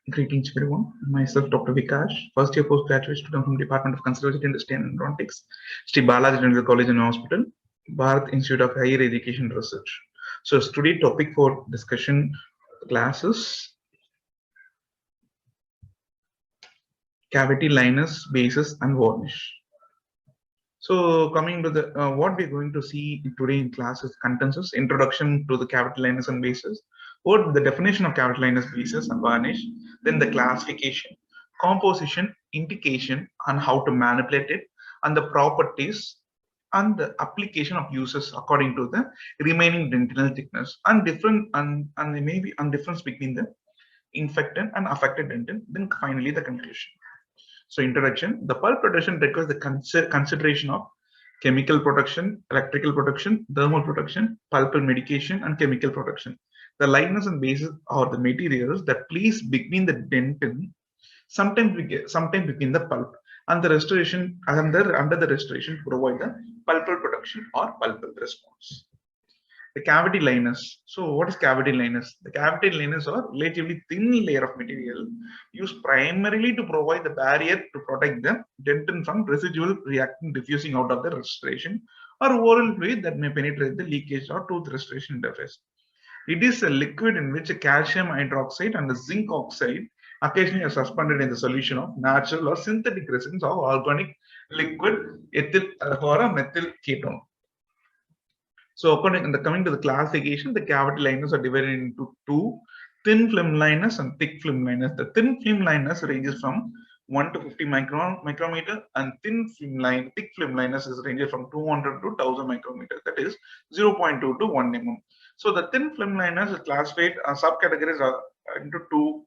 Greetings everyone. Myself Dr. Vikash, first year postgraduate student from Department of Conservation Industry and Endodontics, Sri Balaji Dental College and Hospital, Bharat Institute of Higher Education Research. So today topic for discussion classes cavity liners, bases and varnish. So coming to the what we're going to see today in class is contents is introduction to the cavity liners and bases, what the definition of cavity liners, bases and varnish, then the classification, composition, indication and how to manipulate it, and the properties and the application of uses according to the remaining dentinal thickness and different and maybe and difference between the infected and affected dentin, then finally the conclusion. So introduction, the pulp protection requires the consideration of chemical protection, electrical protection, thermal protection, pulpal medication, and chemical protection. The liners and bases are the materials that place between the dentin, sometimes between the pulp and the restoration under the restoration to provide the pulpal protection or pulpal response. The cavity liners. So what is cavity liners? The cavity liners are relatively thin layer of material used primarily to provide the barrier to protect the dentin from residual reactant diffusing out of the restoration or oral fluid that may penetrate the leakage or tooth restoration interface. It is a liquid in which a calcium hydroxide and a zinc oxide occasionally are suspended in the solution of natural or synthetic resins of organic liquid ethyl or a methyl ketone. So coming to the classification, the cavity liners are divided into two: thin film liners and thick film liners. The thin film liners ranges from 1 to 50 micrometer, and thick film liners is ranges from 200 to 1000 micrometer. That is 0.2 to 1 mm. So the thin film liners are classified subcategories are into two: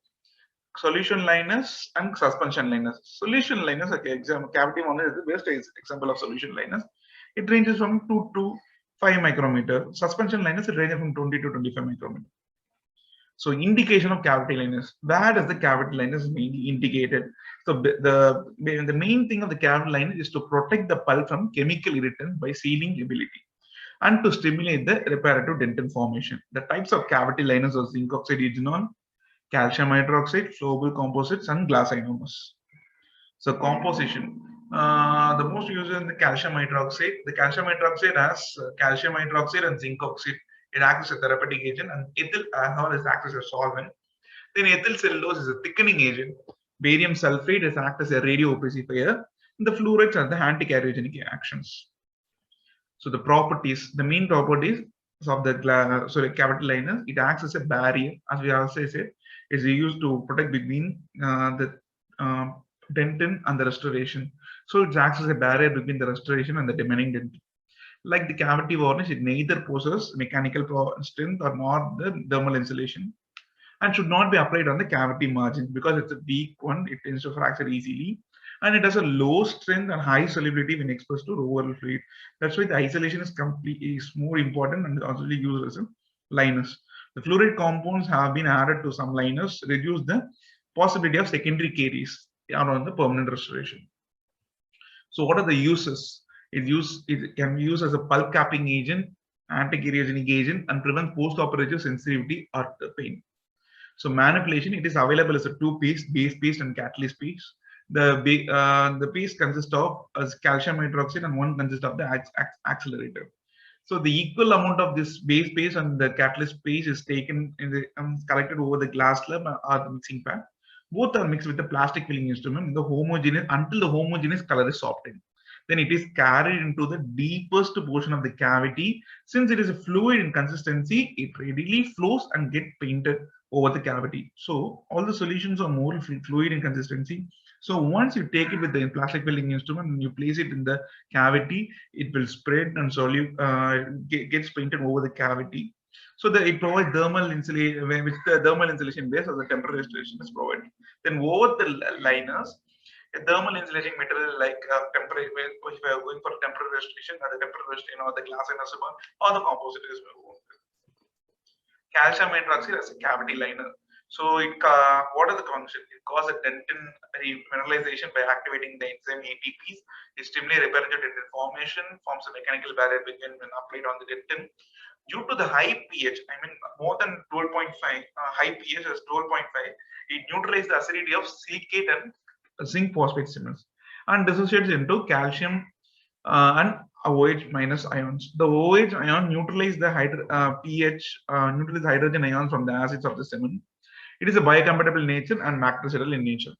solution liners and suspension liners. Solution liners, okay, cavity liner is the best example of solution liners. It ranges from 2 to 5 micrometer. Suspension liners it ranges from 20 to 25 micrometer. So indication of cavity liners. Where does the cavity liners mainly indicated? So the main thing of the cavity liner is to protect the pulp from chemical irritant by sealing ability and to stimulate the reparative dentin formation. The types of cavity liners are zinc oxide ethanol, calcium hydroxide, flowable composites, and glass ionomers. So composition. The most used in the calcium hydroxide. The calcium hydroxide has calcium hydroxide and zinc oxide. It acts as a therapeutic agent, and ethyl alcohol is acts as a solvent. Then ethyl cellulose is a thickening agent. Barium sulfate is act as a radiopacifier. And the fluorides are the anti-carcinogenic actions. So the properties, the main properties of the cavity liner, it acts as a barrier, as we also said, is used to protect between the dentin and the restoration. So it acts as a barrier between the restoration and the remaining dentin. Like the cavity varnish, it neither possesses mechanical strength or nor the thermal insulation, and should not be applied on the cavity margin because it's a weak one. It tends to fracture easily, and it has a low strength and high solubility when exposed to oral fluid. That's why the isolation is more important and also used as a liners. The fluoride compounds have been added to some liners, reduce the possibility of secondary caries around the permanent restoration. So what are the uses? It can be used as a pulp capping agent, anti-cariogenic agent, and prevent post-operative sensitivity or pain. So manipulation, it is available as a two-piece, base paste and catalyst paste. The paste consists of calcium hydroxide and one consists of the accelerator. So the equal amount of this base paste and the catalyst paste is taken in the collected over the glass slab or the mixing pad. Both are mixed with the plastic filling instrument until the homogeneous color is softened. Then it is carried into the deepest portion of the cavity. Since it is a fluid in consistency, it readily flows and gets painted over the cavity. So all the solutions are more fluid in consistency. So once you take it with the plastic filling instrument and you place it in the cavity, it will spread and gets painted over the cavity. So it provides thermal insulation, which the thermal insulation base as a temporary restoration is provided. Then over the liners, a thermal insulating material like temporary, if you are going for temporary restoration or the temporary restoration or the glass ionomer or the composite is calcium hydroxide as a cavity liner. So what are the functions? It causes a dentin remineralization by activating the enzyme ATPs. It stimulates reparative dentin formation, forms a mechanical barrier when applied on the dentin. Due to the high pH, I mean more than 12.5, high pH is 12.5, it neutralizes the acidity of silicate and zinc phosphate cements and dissociates into calcium and OH minus ions. The OH ion neutralizes the pH, neutralizes hydrogen ions from the acids of the cement. It is a biocompatible nature and bactericidal in nature.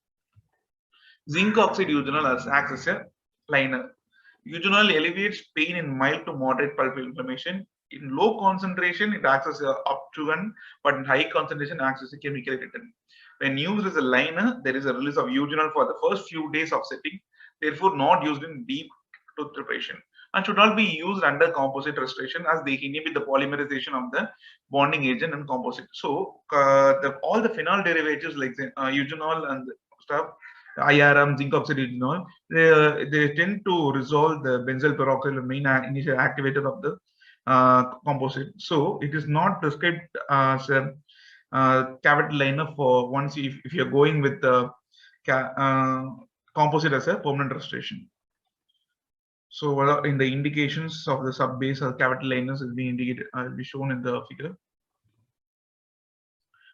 Zinc oxide eugenol acts as a liner. Eugenol alleviates pain in mild to moderate pulpal inflammation. In low concentration, it acts as a obtruent, but in high concentration, acts as a chemical irritant. When used as a liner, there is a release of eugenol for the first few days of setting, therefore not used in deep tooth preparation, and should not be used under composite restoration as they inhibit the polymerization of the bonding agent and composite. So, all the phenol derivatives like eugenol and stuff, IRM, zinc oxide eugenol, they tend to resolve the benzyl peroxide, the main initial activator of the composite. So it is not prescribed as a cavity liner for once if you're going with the composite as a permanent restoration. So in the indications of the sub-base or cavity liners will be indicated, will be shown in the figure.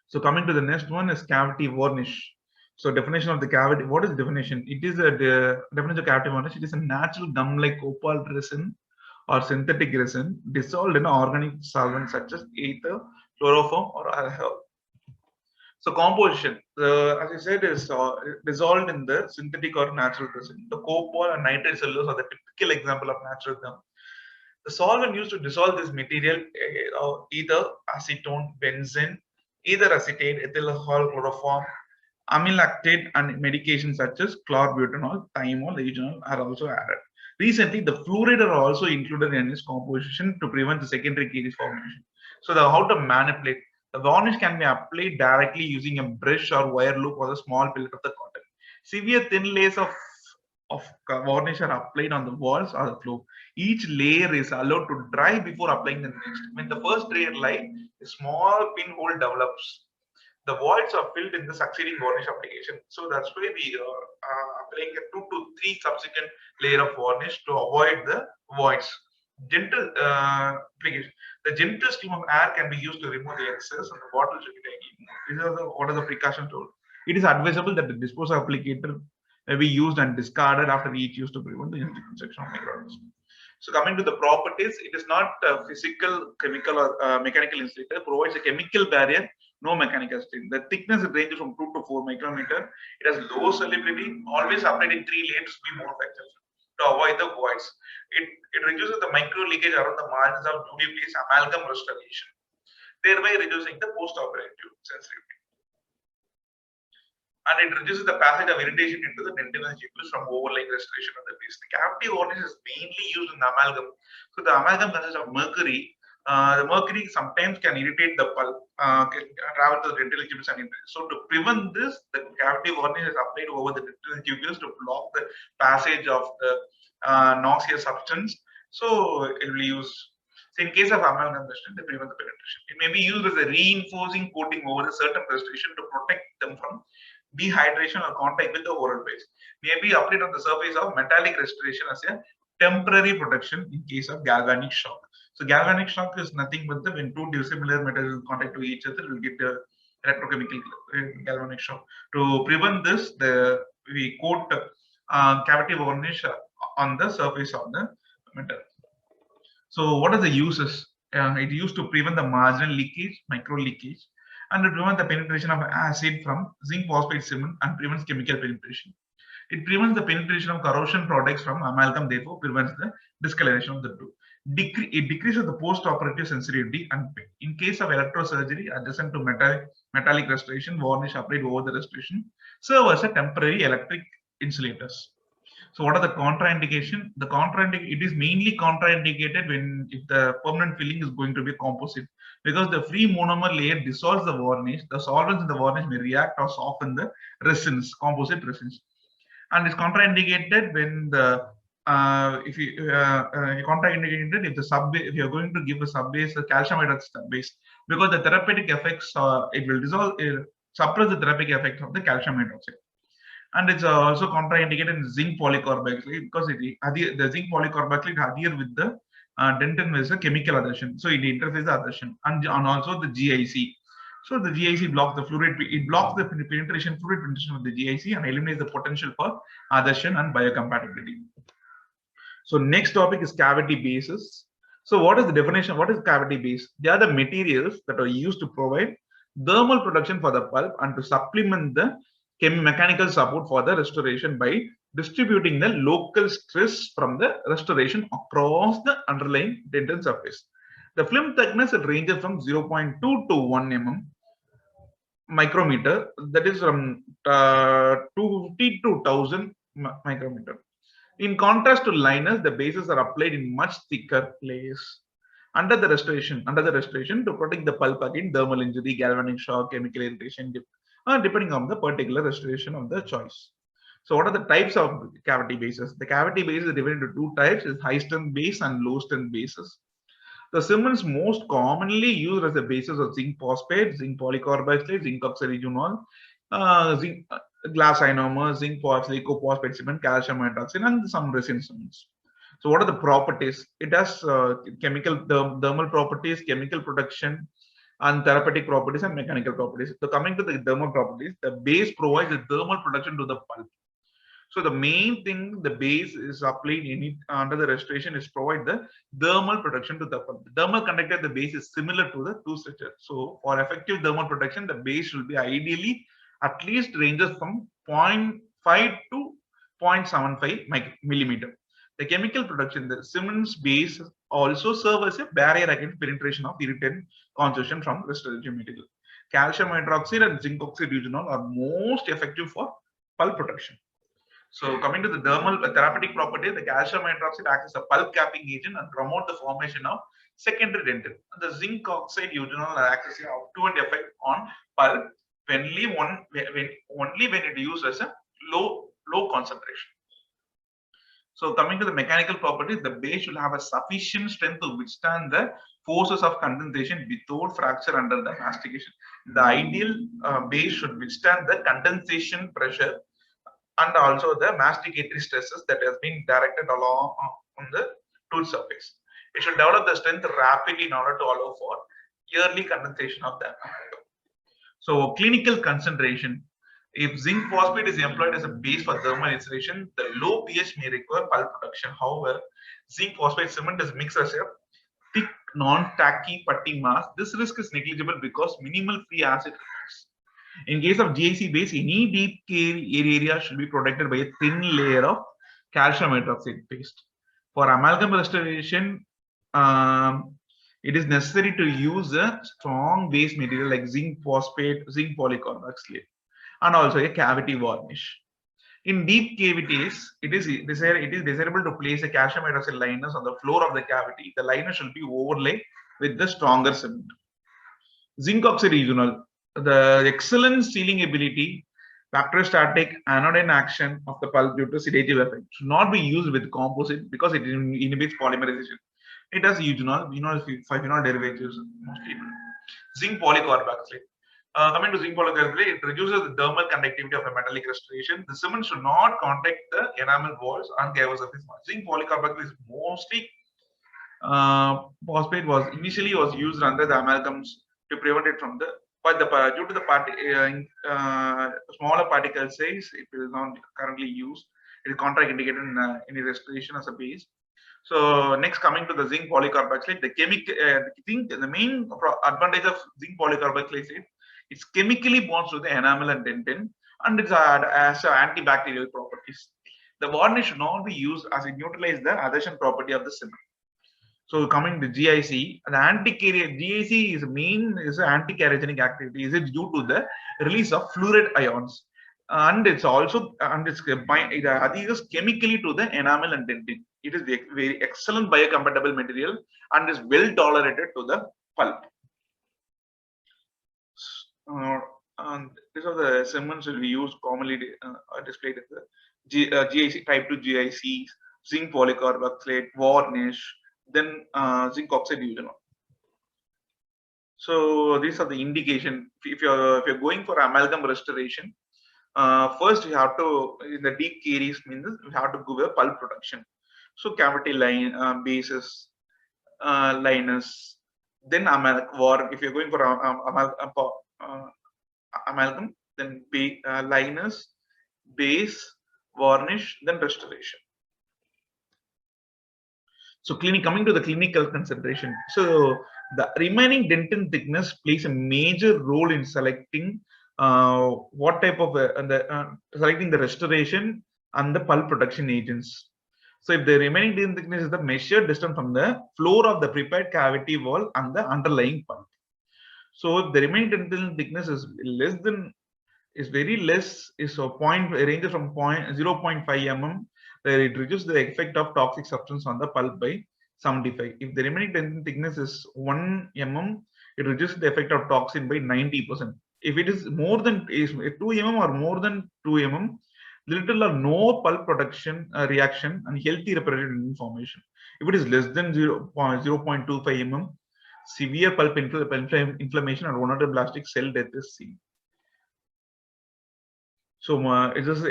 So coming to the next one is cavity varnish. So definition of the cavity, what is the definition? It is a definition of cavity varnish. It is a natural gum-like opal resin or synthetic resin dissolved in organic solvent such as ether, chloroform, or alcohol. So composition, as I said, is dissolved in the synthetic or natural resin. The copal and nitrate cellulose are the typical example of natural gum. The solvent used to dissolve this material either acetone, benzene, either acetate, ethyl alcohol, chloroform, amylactate, and medications such as chlorbutanol, thymol, eugenol are also added. Recently, the fluoride are also included in its composition to prevent the secondary caries formation. So, how to manipulate? The varnish can be applied directly using a brush or wire loop or a small pellet of the cotton. Severe thin layers of varnish are applied on the walls or the floor. Each layer is allowed to dry before applying the next. When the first layer dries, a small pinhole develops. The voids are filled in the succeeding varnish application. So that's why we are applying a 2 to 3 subsequent layer of varnish to avoid the voids. Gentle application. The gentle stream of air can be used to remove the excess, and the bottle should be taken. These are what are the precautions told. It is advisable that the disposal applicator may be used and discarded after each use to prevent the infection of microorganisms. So coming to the properties, it is not a physical, chemical, or mechanical insulator. Provides a chemical barrier, no mechanical strain. The thickness ranges from 2 to 4 micrometer. It has low solubility. Always applied in 3 layers to be more effective to avoid the voids. It reduces the micro leakage around the margins of newly placed amalgam restoration, thereby reducing the post-operative sensitivity. And it reduces the passage of irritation into the dentinous tubules from overlying restoration of the base. The cavity varnish is mainly used in the amalgam. So the amalgam consists of mercury. The mercury sometimes can irritate the pulp, can travel to the dentinous tubules and irritate. So to prevent this, the cavity varnish is applied over the dentinous tubules to block the passage of the noxious substance. So it will be used. So in case of amalgam restoration, they prevent the penetration. It may be used as a reinforcing coating over a certain restoration to protect them from dehydration or contact with the oral base. May be applied on the surface of metallic restoration as a temporary protection in case of galvanic shock. So galvanic shock is nothing but when two dissimilar metals contact to each other, will get the electrochemical galvanic shock. To prevent this, we coat cavity varnish on the surface of the metal. So what are the uses? It used to prevent the marginal leakage, micro leakage, and to prevent the penetration of acid from zinc phosphate cement and prevents chemical penetration. It prevents the penetration of corrosion products from amalgam, therefore prevents the discoloration of the tooth. It decreases the post-operative sensitivity and pain. In case of electrosurgery, adjacent to metallic restoration, varnish applied over the restoration serve as a temporary electric insulators. So what are the contraindication? It is mainly contraindicated when if the permanent filling is going to be composite, because the free monomer layer dissolves the varnish. The solvents in the varnish may react or soften the resins, composite resins, and it's contraindicated when the contraindicated if you're going to give a sub-base, a calcium hydride sub-base, because the therapeutic effects it will dissolve, suppress the therapeutic effect of the calcium hydroxide. And it's also contraindicated in zinc polycarboxylate because the zinc polycarboxylate adhere with the dentin is a chemical adhesion, so it interferes the adhesion, and also the GIC. So the GIC blocks the fluid, it blocks the penetration, fluid penetration of the GIC and eliminates the potential for adhesion and biocompatibility. So next topic is cavity bases. So what is the definition? What is cavity base? They are the materials that are used to provide thermal protection for the pulp and to supplement the mechanical support for the restoration by distributing the local stress from the restoration across the underlying dentin surface. The film thickness, it ranges from 0.2 to 1 mm micrometer, that is from 250 to 1000 micrometer. In contrast to liners, the bases are applied in much thicker layers under the restoration to protect the pulp against thermal injury, galvanic shock, chemical irritation, depending on the particular restoration of the choice. So what are the types of cavity bases? The cavity base is divided into two types: is high strength base and low strength bases. The cements most commonly used as the basis of zinc phosphate, zinc polycarbonate, zinc oxyregonol, zinc glass ionomer, zinc phosphate, cophosphate cement, calcium hydroxide, and some resin cements. So what are the properties? It has chemical thermal properties, chemical protection, and therapeutic properties and mechanical properties. So coming to the thermal properties, the base provides the thermal protection to the pulp. So the main thing the base is applied under the restoration is provide the thermal protection to the pulp. The thermal conductor the base is similar to the two structure. So for effective thermal protection, the base should be ideally at least ranges from 0.5 to 0.75 millimeter. The chemical protection, the cements base also serve as a barrier against penetration of irritant constitution from restorative material. Calcium hydroxide and zinc oxide eugenol are most effective for pulp protection. So coming to the therapeutic property, the calcium hydroxide acts as a pulp capping agent and promote the formation of secondary dentin. The zinc oxide eugenol acts as an obtundant effect on pulp only when it used as a low concentration. So coming to the mechanical properties, the base should have a sufficient strength to withstand the forces of condensation without fracture under the mastication. The ideal base should withstand the condensation pressure and also the masticatory stresses that has been directed along on the tooth surface. It should develop the strength rapidly in order to allow for yearly condensation of the amalgam. So clinical concentration. If zinc phosphate is employed as a base for thermal insulation, the low pH may require pulp production. However, zinc phosphate cement is mixed as a thick, non-tacky putty mass. This risk is negligible because minimal free acid remains. In case of GIC base, any deep area should be protected by a thin layer of calcium hydroxide paste. For amalgam restoration, it is necessary to use a strong base material like zinc phosphate, zinc polycarbonate, and also a cavity varnish. In deep cavities, it is desirable to place a calcium hydroxide liners on the floor of the cavity. The liner should be overlaid with the stronger cement. Zinc oxide eugenol. The excellent sealing ability, bacteriostatic anodine action of the pulp due to sedative effect should not be used with composite because it inhibits polymerization. It has eugenol, phenol derivatives mostly. Zinc polycarbonate. Coming to zinc polycarbonate, it reduces the thermal conductivity of a metallic restoration. The cement should not contact the enamel walls and cavers of this. Zinc polycarbonate is mostly phosphate was initially used under the amalgams to prevent it from the due to the smaller particle size, it is not currently used. It is contraindicated in any restoration as a base. So next, coming to the zinc polycarbonate, the main advantage of zinc polycarbonate, it's chemically bonds to the enamel and dentin, and it has antibacterial properties. The varnish should not be used as it neutralizes the adhesion property of the cement. So coming to GIC, the GIC is an anti-carcinogenic activity. Is it due to the release of fluoride ions, and it adheres chemically to the enamel and dentin. It is a very excellent biocompatible material and is well tolerated to the pulp. And these are the cements that we use commonly displayed in the GIC type 2 GICs, zinc polycarbonate, varnish, then zinc oxide eugenol. So these are the indication. If you're going for amalgam restoration, first you have to, in the deep caries means you have to give a pulp protection. So cavity line bases, liners, then if you're going for amalgam, then liners, base, varnish, then restoration. So coming to the clinical consideration. So the remaining dentin thickness plays a major role in selecting what type of selecting the restoration and the pulp protection agents. So if the remaining dentin thickness is the measured distance from the floor of the prepared cavity wall and the underlying pulp. So if the remaining dentin thickness is less than very less, is a point ranges from 0.5 mm, where it reduces the effect of toxic substance on the pulp by 75. If the remaining dentin thickness is 1 mm, it reduces the effect of toxin by 90%. If it is more than 2 mm or more than 2 mm, little or no pulp production reaction and healthy reparative dentin formation. If it is less than 0.25 mm, severe pulp inflammation and gonadoblastic cell death is seen. So it is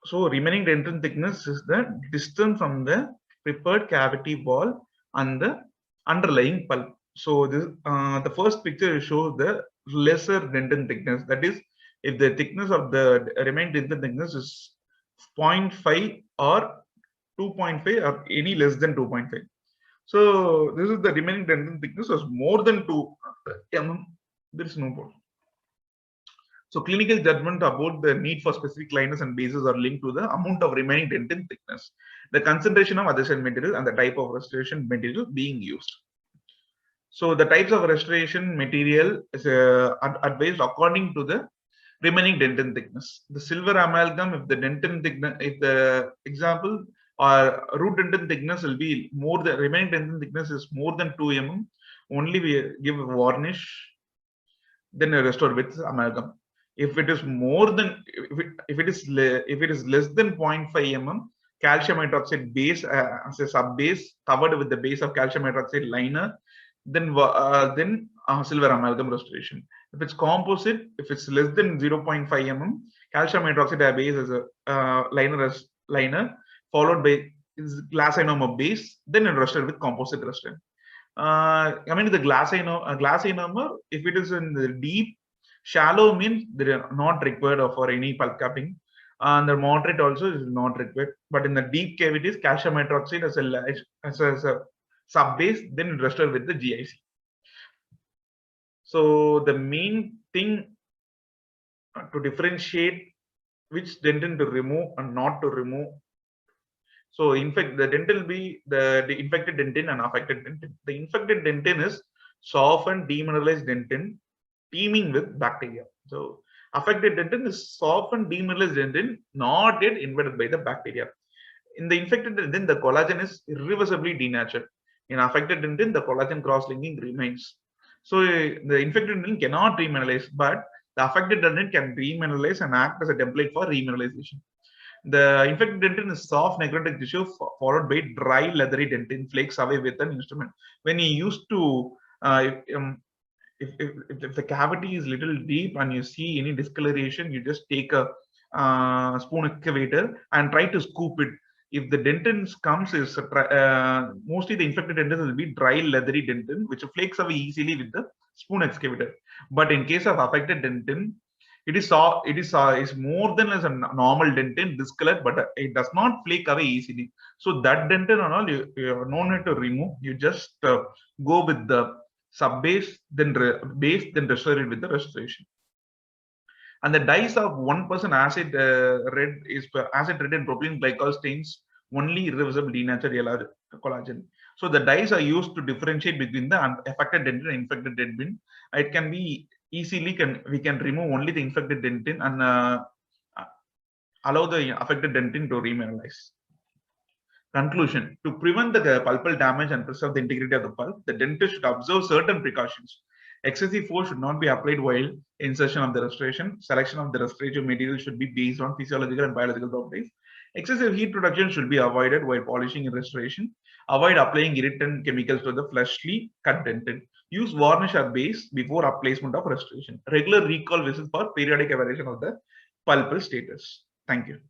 so remaining dentin thickness is the distance from the prepared cavity wall and the underlying pulp. So this the first picture shows the lesser dentin thickness. That is, if the thickness of the remaining dentin thickness is 0.5 or 2.5 or any less than 2.5. So this is the remaining dentin thickness is more than 2 mm. There is no problem. So clinical judgment about the need for specific liners and bases are linked to the amount of remaining dentin thickness, the concentration of adhesion material, and the type of restoration material being used. So the types of restoration material is advised according to the remaining dentin thickness. The silver amalgam, if the dentin thickness, if the example or root dentin thickness will be more, the remaining dentin thickness is more than 2 mm, only we give a varnish, then restore with amalgam. If it is more than, if it is less than 0.5 mm, calcium hydroxide base as a sub base covered with the base of calcium hydroxide liner, then silver amalgam restoration. If it's composite, if it's less than 0.5 mm, calcium hydroxide base as a liner followed by glass ionomer base, then it restored with composite restoration. Coming to the glass ionomer, if it is in the deep, shallow means they are not required for any pulp capping, and the moderate also is not required. But in the deep cavities, calcium hydroxide as a sub base, then restored with the GIC. So the main thing to differentiate which dentin to remove and not to remove. So in fact, the dentin will be the infected dentin and affected dentin. The infected dentin is softened demineralized dentin teeming with bacteria. So affected dentin is softened demineralized dentin not yet invaded by the bacteria. In the infected dentin, the collagen is irreversibly denatured. In affected dentin, the collagen cross-linking remains. So the infected dentin cannot remineralize, but the affected dentin can remineralize and act as a template for remineralization. The infected dentin is soft necrotic tissue followed by dry leathery dentin flakes away with an instrument. When you used to if the cavity is little deep and you see any discoloration, you just take a spoon excavator and try to scoop it. If the dentin comes, is mostly the infected dentin will be dry leathery dentin, which flakes away easily with the spoon excavator. But in case of affected dentin, it is more than as a normal dentin discolored, but it does not flake away easily. So that dentin and all you no need to remove. You just go with the sub base, then base, then restore it with the restoration. And the dyes of 1% acid red and propylene glycol stains only irreversible denatured collagen. So the dyes are used to differentiate between the affected dentin and infected dentin. It can be easily we can remove only the infected dentin and allow the affected dentin to remineralize. Conclusion: to prevent the pulpal damage and preserve the integrity of the pulp, the dentist should observe certain precautions. Excessive force should not be applied while insertion of the restoration. Selection of the restorative material should be based on physiological and biological properties. Excessive heat production should be avoided while polishing and restoration. Avoid applying irritant chemicals to the fleshly cut dentin. Use varnish or base before placement of restoration. Regular recall visits for periodic evaluation of the pulpal status. Thank you.